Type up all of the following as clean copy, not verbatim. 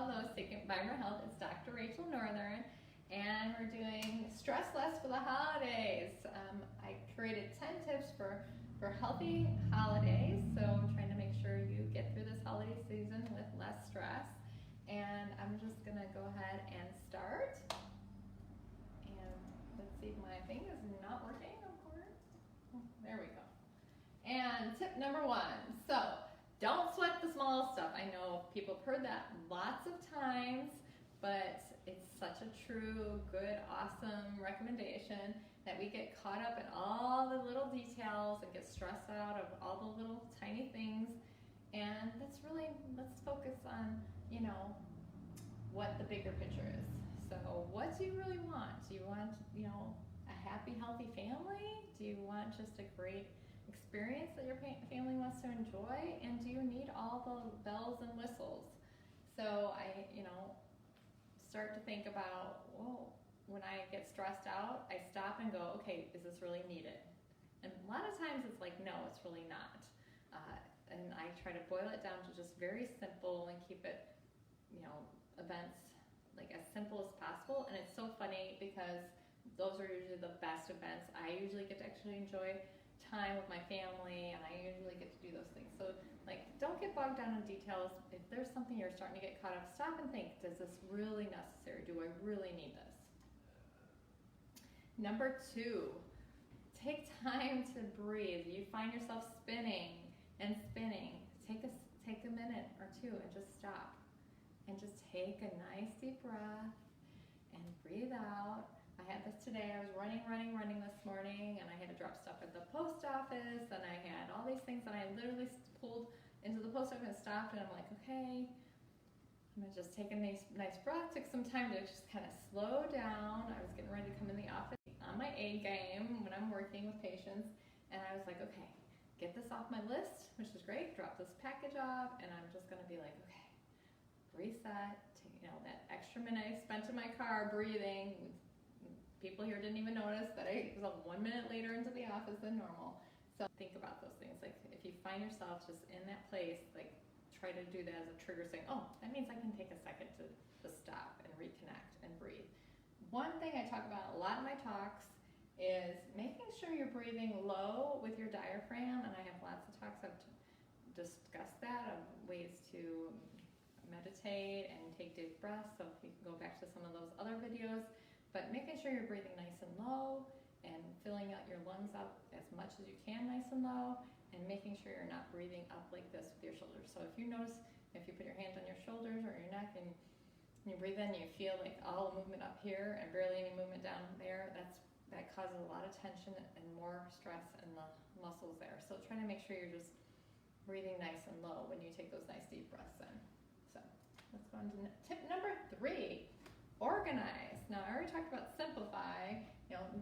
Los, taken by Vibrant Health. It's Dr. Rachel Northern, and we're doing Stress Less for the holidays. I created 10 tips for healthy holidays, so I'm trying to make sure you get through this holiday season with less stress. And I'm just gonna go ahead and start. And let's see if my thing is not working, of course. There we go. And tip number 1, so don't sweat the small stuff. I know people have heard that lots of times, but it's such a true, good, awesome recommendation that we get caught up in all the little details and get stressed out of all the little tiny things. And let's focus on, what the bigger picture is. So what do you really want? Do you want, a happy, healthy family? Do you want just a great experience that your family wants to enjoy? And do you need all the bells and whistles? So I, start to think about, when I get stressed out, I stop and go, okay, is this really needed? And a lot of times it's like, no, it's really not. And I try to boil it down to just very simple and keep it, events like as simple as possible. And it's so funny because those are usually the best events. I usually get to actually enjoy time with my family, and I usually get to do those things. So don't get bogged down in details. If there's something you're starting to get caught up, stop and think, does this really necessary? Do I really need this? Number 2, take time to breathe. You find yourself spinning and spinning. Take a minute or 2 and just stop. And just take a nice deep breath and breathe out. I had this today. I was running this morning, and I had to drop stuff at the post office, and I had all these things, and I literally pulled into the post office and stopped, and I'm like, okay, I'm gonna just take a nice breath. Took some time to just kind of slow down. I was getting ready to come in the office on my A game when I'm working with patients, and I was like, okay, get this off my list, which is great. Drop this package off, and I'm just gonna be like, okay, reset. That extra minute I spent in my car breathing. People here didn't even notice that I was 1 minute later into the office than normal. So think about those things. Like if you find yourself just in that place, try to do that as a trigger, saying, oh, that means I can take a second to stop and reconnect and breathe. One thing I talk about a lot in my talks is making sure you're breathing low with your diaphragm, and I have lots of talks I've discussed that, of ways to meditate and take deep breaths, so you can go back to some of those other videos. But making sure you're breathing nice and low and filling out your lungs up as much as you can nice and low, and making sure you're not breathing up like this with your shoulders. So if you notice, if you put your hands on your shoulders or your neck and you breathe in, you feel like all the movement up here and barely any movement down there, that causes a lot of tension and more stress in the muscles there. So try to make sure you're just breathing nice and low when you take those nice deep breaths in. So let's go on to tip number 3. Organize. Now, I already talked about simplify,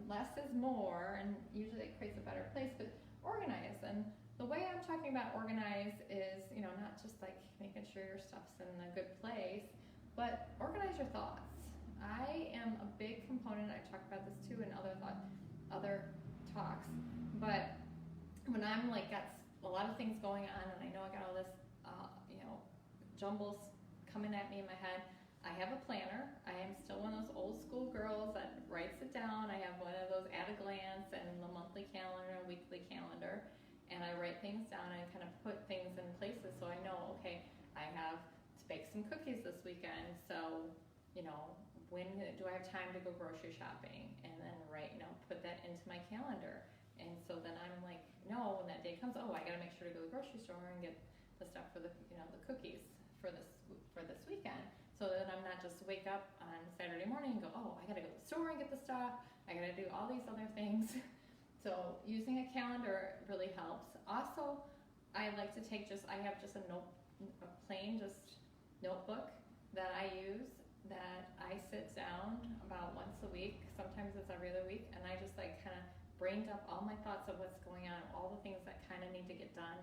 less is more, and usually it creates a better place, but organize. And the way I'm talking about organize is, not just making sure your stuff's in a good place, but organize your thoughts. I am a big component, I talk about this too in other talks, but when I'm got a lot of things going on, and I know I got all this, jumbles coming at me in my head, I have a planner. I am still one of those old school girls that writes it down. I have one of those at a glance and the monthly calendar and weekly calendar, and I write things down and kind of put things in places so I know, okay, I have to bake some cookies this weekend, so when do I have time to go grocery shopping? And then put that into my calendar. And so then I'm like, no, when that day comes, I gotta make sure to go to the grocery store and get the stuff for the the cookies for this weekend. So that I'm not just wake up on Saturday morning and go, I gotta go to the store and get the stuff. I gotta do all these other things. So using a calendar really helps. Also, I like to I have just a plain notebook that I use, that I sit down about once a week. Sometimes it's every other week, and I just kind of brain dump all my thoughts of what's going on, all the things that kind of need to get done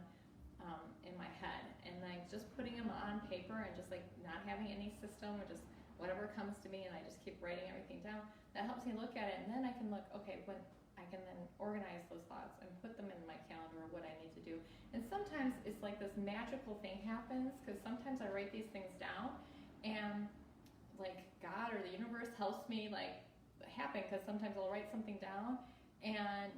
in my head, and just putting them on paper, and just not having any system, or just whatever comes to me, and I just keep writing everything down. That helps me look at it, and then I can look, okay, when I can then organize those thoughts and put them in my calendar of what I need to do. And sometimes it's like this magical thing happens, because sometimes I write these things down and like God or the universe helps me like happen, because sometimes I'll write something down and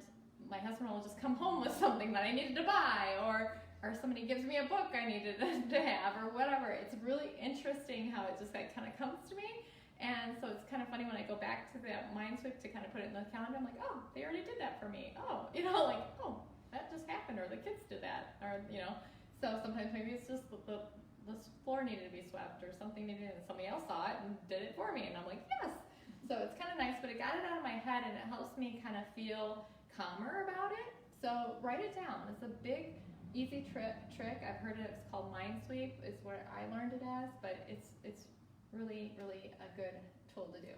my husband will just come home with something that I needed to buy, or somebody gives me a book I needed to have, or whatever. It's really interesting how it just like kind of comes to me. And so it's kind of funny when I go back to that mind sweep to kind of put it in the calendar. I'm like, oh, they already did that for me. Oh, like, oh, that just happened, or the kids did that, or So sometimes maybe it's just the floor needed to be swept, or something needed, and somebody else saw it and did it for me, and I'm like, yes. So it's kind of nice, but it got it out of my head, and it helps me kind of feel calmer about it. So write it down. It's a big, easy trick. I've heard it's called Mind Sweep, is what I learned it as, but it's really, really a good tool to do.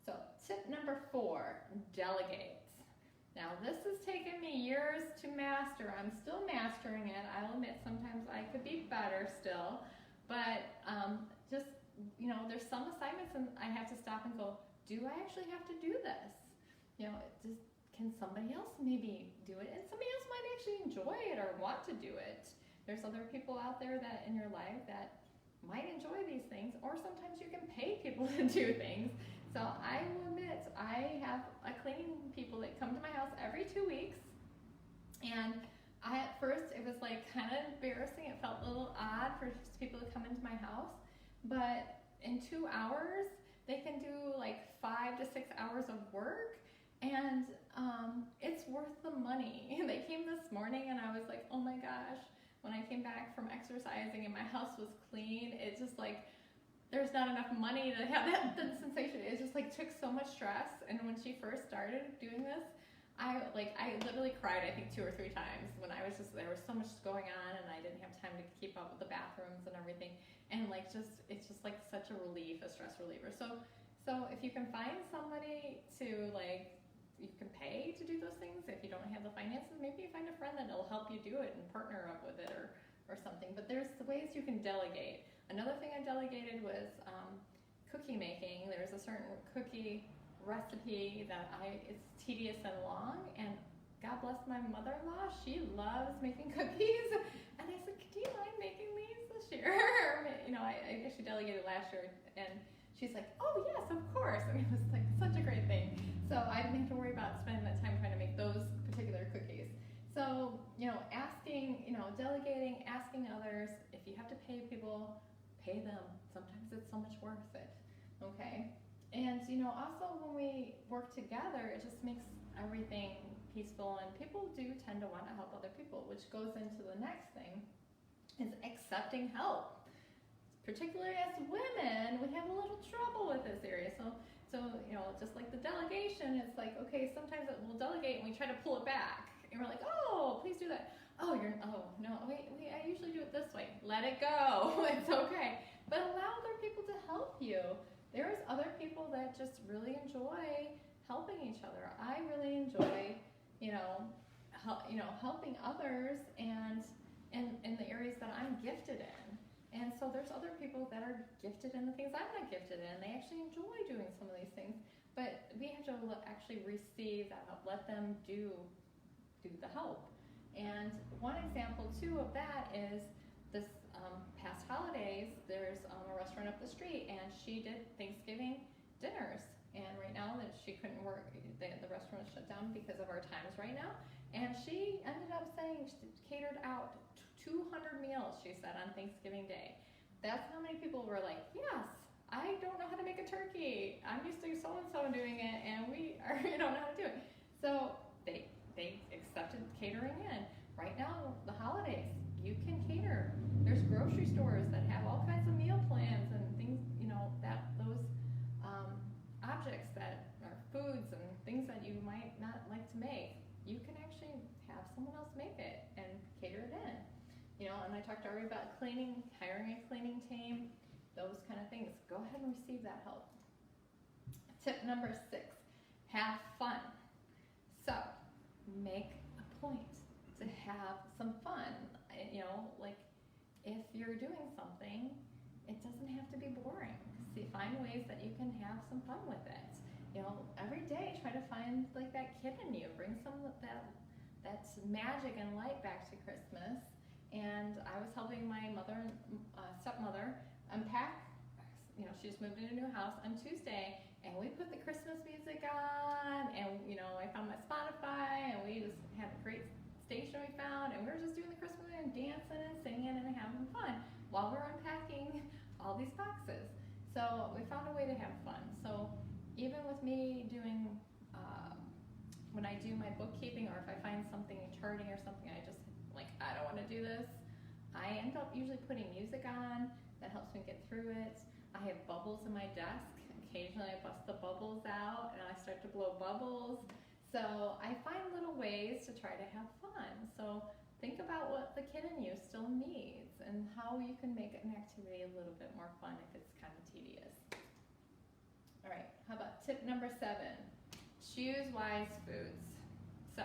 So tip number 4, delegate. Now this has taken me years to master. I'm still mastering it. I'll admit sometimes I could be better still, but just, there's some assignments and I have to stop and go, do I actually have to do this? Can somebody else maybe do it? And somebody else might actually enjoy it or want to do it. There's other people out there that in your life that might enjoy these things, or sometimes you can pay people to do things. So I will admit, I have a cleaning people that come to my house every 2 weeks, and at first it was like kind of embarrassing. It felt a little odd for just people to come into my house, but in 2 hours they can do like 5 to 6 hours of work, and it's worth the money. They came this morning and I was like, oh my gosh, when I came back from exercising and my house was clean, it's just like, there's not enough money to have that sensation. It just like took so much stress. And when she first started doing this, I literally cried, I think 2 or 3 times when I was just, there was so much going on and I didn't have time to keep up with the bathrooms and everything. And like, it's just like such a relief, a stress reliever. So if you can find somebody to like, you can pay to do those things. If you don't have the finances, maybe you find a friend that will help you do it and partner up with it or something. But there's the ways you can delegate. Another thing I delegated was cookie making. There's a certain cookie recipe that it's tedious and long, and God bless my mother-in-law, she loves making cookies. And I said, do you mind making these this year? I actually delegated last year, and she's like, oh yes, of course. And it was like such a great thing. So I didn't have to worry about spending that time trying to make those particular cookies. So, asking, delegating, asking others, if you have to pay people, pay them. Sometimes it's so much worth it, okay? And, also when we work together, it just makes everything peaceful, and people do tend to want to help other people, which goes into the next thing, is accepting help. Particularly as women, we have a little trouble with this area. So just like the delegation, it's like, okay, sometimes we'll delegate and we try to pull it back. And we're like, oh, please do that. Oh, no, wait, I usually do it this way. Let it go. It's okay. But allow other people to help you. There's other people that just really enjoy helping each other. I really enjoy, helping others and in the areas that I'm gifted in. And so there's other people that are gifted in the things I'm not gifted in. They actually enjoy doing some of these things. But we have to actually receive that help. Let them do the help. And one example, too, of that is this past holidays, there's a restaurant up the street, and she did Thanksgiving dinners. And right now that she couldn't work, the restaurant is shut down because of our times right now. And she ended up saying she catered out 200 meals, she said, on Thanksgiving Day. That's how many people were like, yes, I don't know how to make a turkey. I'm used to so-and-so doing it, and we don't know how to do it. So they accepted catering in. Right now, the holidays, you can cater. There's grocery stores that have all kinds of meal plans and things, those objects that are foods and things that you might not like to make. You can actually have someone else make it and cater it in. And I talked already about cleaning, hiring a cleaning team, those kind of things. Go ahead and receive that help. Tip number 6, have fun. So, make a point to have some fun. Like if you're doing something, it doesn't have to be boring. Find ways that you can have some fun with it. Every day try to find like that kid in you. Bring some of that magic and light back to Christmas. And I was helping my stepmother unpack she just moved into a new house on Tuesday, and we put the Christmas music on, and I found my Spotify, and we just had a great station we found, and we were just doing the Christmas music and dancing and singing and having fun while we're unpacking all these boxes. So we found a way to have fun. So even with me doing, when I do my bookkeeping, or if I find something charting or something, I just I don't want to do this, I end up usually putting music on that helps me get through it. I have bubbles in my desk. Occasionally I bust the bubbles out and I start to blow bubbles. So I find little ways to try to have fun. So think about what the kid in you still needs and how you can make an activity a little bit more fun if it's kind of tedious. All right, how about tip number 7? Choose wise foods. So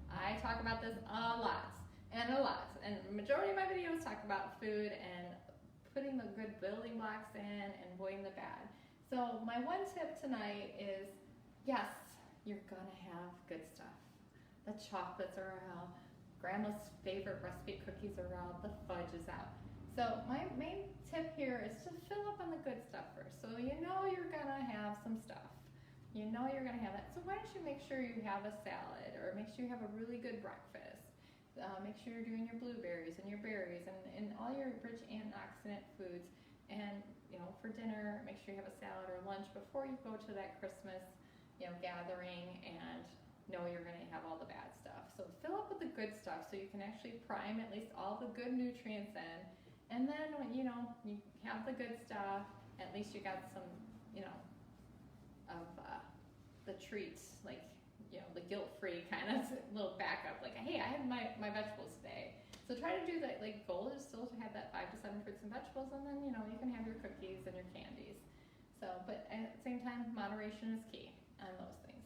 I talk about this a lot. And the majority of my videos talk about food and putting the good building blocks in and avoiding the bad. So my one tip tonight is, yes, you're gonna have good stuff. The chocolates are out, grandma's favorite recipe cookies are out, the fudge is out. So my main tip here is to fill up on the good stuff first. So you're gonna have some stuff. You're gonna have that. So why don't you make sure you have a salad, or make sure you have a really good breakfast. Make sure you're doing your blueberries and your berries and all your rich antioxidant foods. And for dinner, make sure you have a salad or lunch before you go to that Christmas gathering, and know you're going to have all the bad stuff. So fill up with the good stuff so you can actually prime at least all the good nutrients in. And then when you have the good stuff, at least you got some of the treats, the guilt-free kind of little backup, hey, I had my vegetables today. So try to do that. Goal is still to have that 5 to 7 fruits and vegetables, and then you can have your cookies and your candies. So, but at the same time, moderation is key on those things.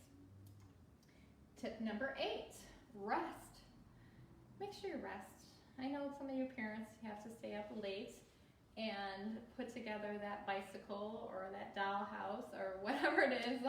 Tip number 8, rest. Make sure you rest. I know some of you parents have to stay up late and put together that bicycle or that dollhouse or whatever it is,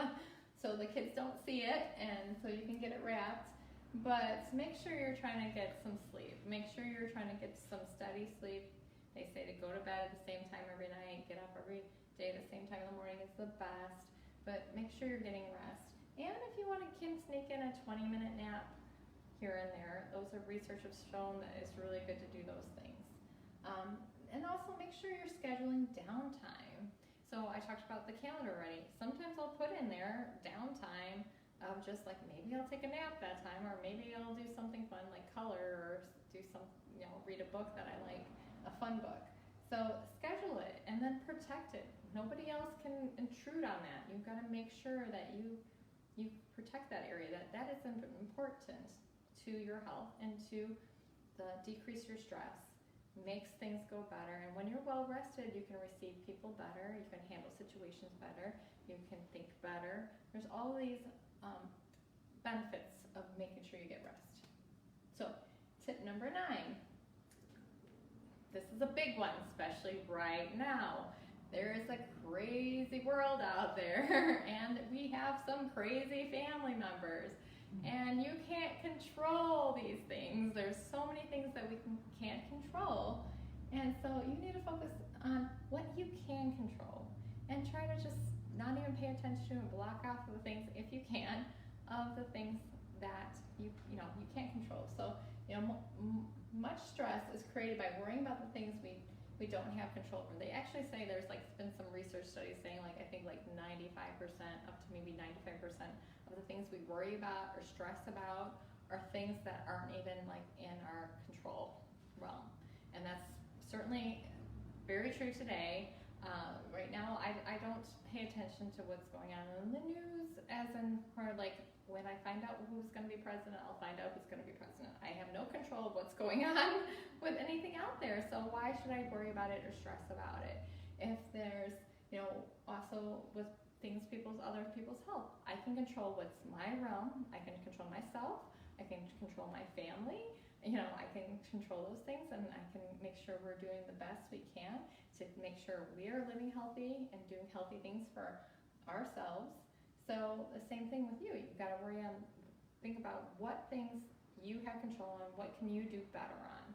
so the kids don't see it and so you can get it wrapped. But make sure you're trying to get some sleep. Make sure you're trying to get some steady sleep. They say to go to bed at the same time every night, get up every day at the same time in the morning is the best. But make sure you're getting rest. And if you want to sneak in a 20-minute nap here and there, those are research has shown that it's really good to do those things. And also make sure you're scheduling downtime. So I talked about the calendar already. Sometimes I'll put in there downtime of just maybe I'll take a nap that time, or maybe I'll do something fun like color, or do some, read a book that I like, a fun book. So schedule it and then protect it. Nobody else can intrude on that. You've got to make sure that you protect that area. That is important to your health and to decrease your stress. Makes things go better, and when you're well rested, you can receive people better, you can handle situations better, you can think better. There's all these benefits of making sure you get rest. So tip number 9, this is a big one, especially right now. There is a crazy world out there and we have some crazy family members. And you can't control these things. There's so many things that we can't control. And so you need to focus on what you can control. And try to just not even pay attention and block off the things, if you can, of the things that you can't control. So much stress is created by worrying about the things we don't have control over. They actually say there's been some research studies saying I think 95% up to maybe 95% of the things we worry about or stress about are things that aren't even in our control realm. And that's certainly very true today. Right now I don't pay attention to what's going on in the news, as in where when I find out who's going to be president, I'll find out who's going to be president. I have no control of what's going on with anything out there, so why should I worry about it or stress about it? If there's, also with other people's health, I can control what's my realm. I can control myself. I can control my family. I can control those things, and I can make sure we're doing the best we can to make sure we are living healthy and doing healthy things for ourselves. So the same thing with you. You've got to think about what things you have control on, what can you do better on,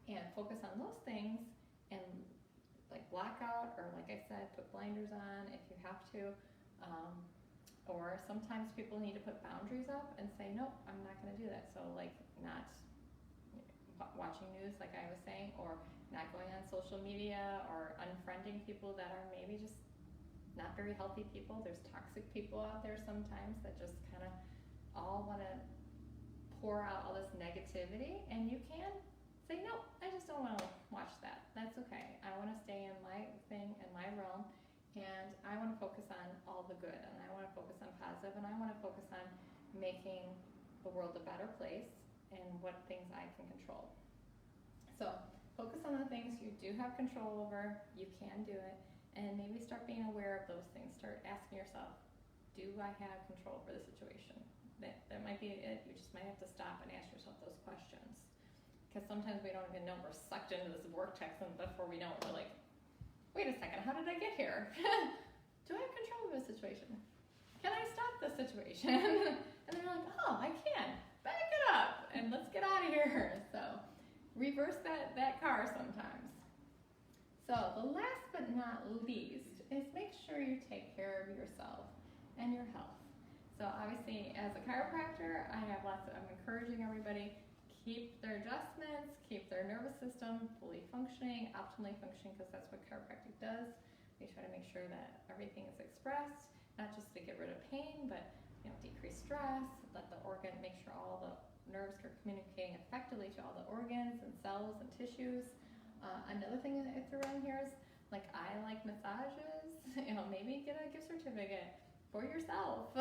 and focus on those things, and block out or like I said, put blinders on if you have to. Or sometimes people need to put boundaries up and say, nope, I'm not going to do that. So like not watching news, like I was saying, or not going on social media, or unfriending people that are maybe just not very healthy people. There's toxic people out there sometimes that just kind of all want to pour out all this negativity, and you can say, no, I just don't want to watch that. That's okay. I want to stay in my thing, in my realm, and I want to focus on all the good, and I want to focus on positive, and I want to focus on making the world a better place and what things I can control. So focus on the things you do have control over, you can do it, and maybe start being aware of those things. Start asking yourself, do I have control over the situation? That might be it. You just might have to stop and ask yourself those questions. Because sometimes we don't even know we're sucked into this vortex, and before we know it, we're like, wait a second, how did I get here? Do I have control over the situation? Can I stop the situation? And then you're like, oh, I can. Back it up, and let's get out of here. So reverse that car sometimes. So the last but not least is make sure you take care of yourself and your health. So obviously, as a chiropractor, I'm encouraging everybody, keep their adjustments, keep their nervous system fully functioning, optimally functioning, because that's what chiropractic does. We try to make sure that everything is expressed, not just to get rid of pain, but decrease stress, let the organ, make sure all the nerves are communicating effectively to all the organs and cells and tissues. Another thing that I threw in here is, like, I like massages. Maybe get a gift certificate for yourself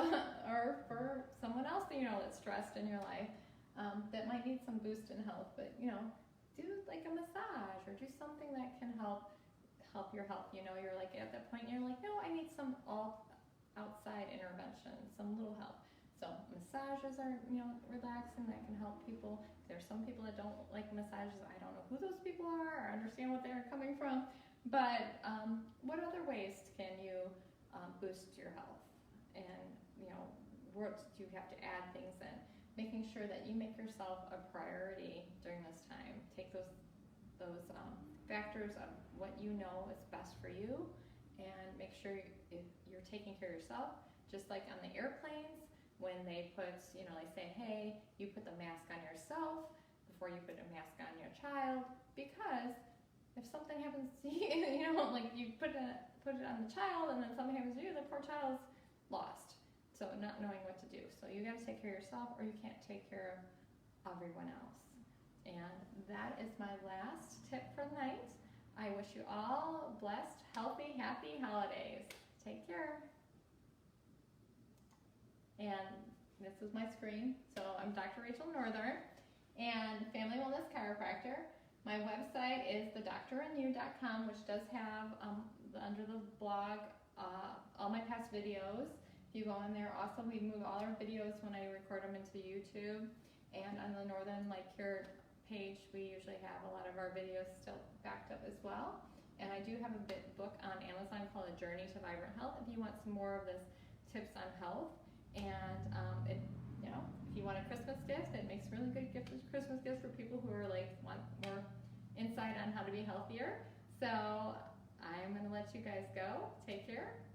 or for someone else that's stressed in your life, that might need some boost in health. But do like a massage or do something that can help your health. You're like at that point, you're like, no, I need some outside intervention, some little help. So massages are relaxing, that can help people. There's some people that don't like massages. I don't know who those people are or understand what they're coming from, but what other ways can you boost your health? And where do you have to add things in? Making sure that you make yourself a priority during this time. Take those factors of what you know is best for you, and make sure if you're taking care of yourself. Just like on the airplanes, when they put, they say, hey, you put the mask on yourself before you put a mask on your child, because if something happens to you, like you put it on the child and then something happens to you, the poor child's lost. So not knowing what to do. So you got to take care of yourself, or you can't take care of everyone else. And that is my last tip for the night. I wish you all blessed, healthy, happy holidays. Take care. And this is my screen. So I'm Dr. Rachel Northern, and Family Wellness Chiropractor. My website is thedoctorandyou.com, which does have under the blog all my past videos. If you go in there, also we move all our videos when I record them into YouTube. And on the Northern Light Cure page, we usually have a lot of our videos still backed up as well. And I do have a book on Amazon called A Journey to Vibrant Health if you want some more of this tips on health. And if you want a Christmas gift, it makes really good Christmas gifts for people who are want more insight on how to be healthier. So I'm going to let you guys go. Take care.